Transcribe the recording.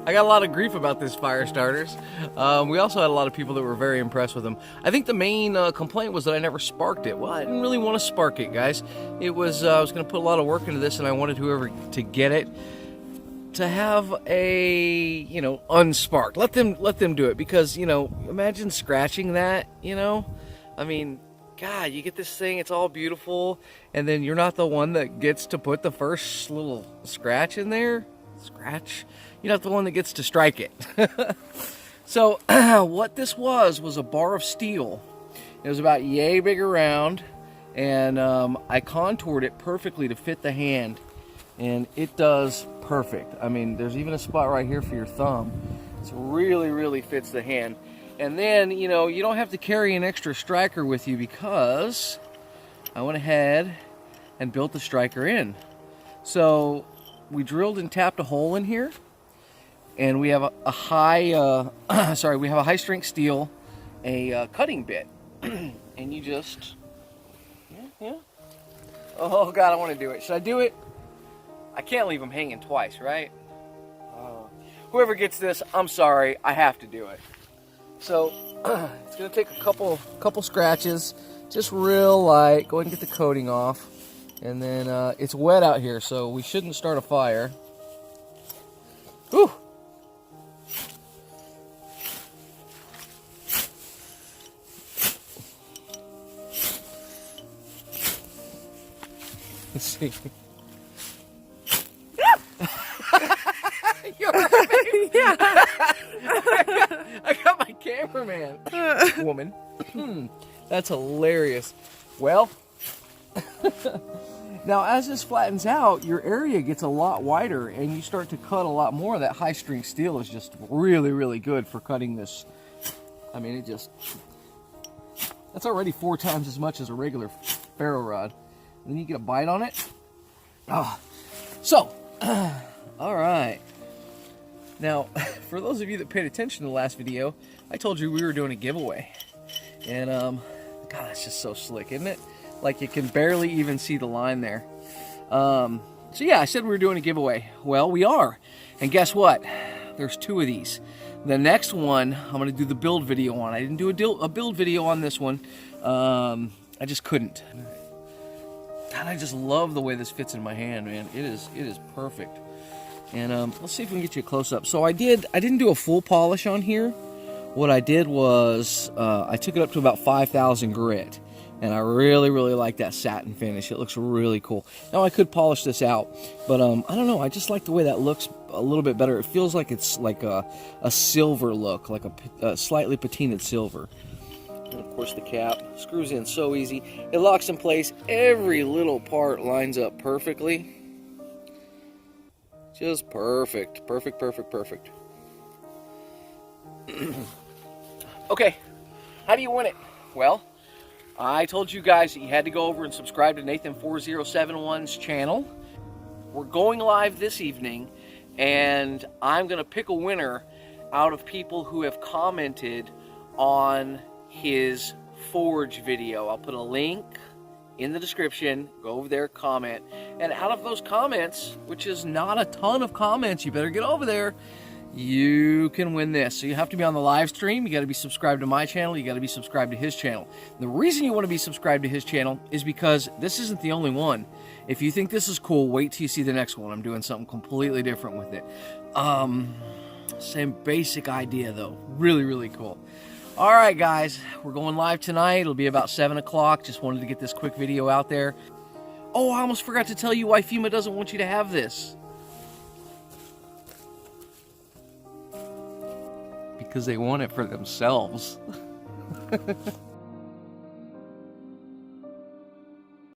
I got a lot of grief about this fire starters. We also had a lot of people that were very impressed with them. I think the main complaint was that I never sparked it. Well, I didn't really want to spark it, guys. It was I was going to put a lot of work into this, and I wanted whoever to get it to have a, you know, unsparked. Let them do it, because, you know, imagine scratching that, you know? I mean, God, you get this thing, it's all beautiful, and then you're not the one that gets to put the first little scratch in there. Scratch? You're not the one that gets to strike it. So what this was a bar of steel. It was about yay big around, and I contoured it perfectly to fit the hand, and it does perfect. I mean, there's even a spot right here for your thumb. It really fits the hand. And then, you know, you don't have to carry an extra striker with you, because I went ahead and built the striker in. So we drilled and tapped a hole in here, and we have a high we have a high strength steel, a cutting bit, and you just yeah. Oh God, I want to do it. Should I do it? I can't leave them hanging twice, right? Whoever gets this, I'm sorry, I have to do it. So it's gonna take a couple scratches, just real light. Go ahead and get the coating off, and then it's wet out here, so we shouldn't start a fire. Whew. Let's see. You're right. Yeah. I got my cameraman. Woman. That's hilarious. Well, now as this flattens out, your area gets a lot wider, and you start to cut a lot more. That high strength steel is just really good for cutting this. I mean, that's already 4 times as much as a regular ferro rod. And then you get a bite on it. So, all right. Now, for those of you that paid attention to the last video, I told you we were doing a giveaway. And, God, that's just so slick, isn't it? Like, you can barely even see the line there. So, yeah, I said we were doing a giveaway. Well, we are. And guess what? There's 2 of these. The next one, I'm going to do the build video on. I didn't do a build video on this one. I just couldn't. God, I just love the way this fits in my hand, man. It is perfect. And let's see if we can get you a close-up. So I didn't do a full polish on here. What I did was I took it up to about 5,000 grit, and I really like that satin finish. It looks really cool. Now I could polish this out, but I don't know. I just like the way that looks a little bit better. It feels like it's like a silver look, like a slightly patinaed silver. And of course the cap screws in so easy. It locks in place. Every little part lines up perfectly. Just perfect. Okay, how do you win it? Well, I told you guys that you had to go over and subscribe to Nathan4071's channel. We're going live this evening, and I'm going to pick a winner out of people who have commented on his forge video. I'll put a link in the description. Go over there, comment, and out of those comments, which is not a ton of comments, you better get over there, you can win this. So you have to be on the live stream, you got to be subscribed to my channel, you got to be subscribed to his channel. The reason you want to be subscribed to his channel is because this isn't the only one. If you think this is cool, wait till you see the next one. I'm doing something completely different with it. Same basic idea though. Really cool. All right, guys, we're going live tonight. It'll be about 7 o'clock. Just wanted to get this quick video out there. Oh, I almost forgot to tell you why FEMA doesn't want you to have this. Because they want it for themselves.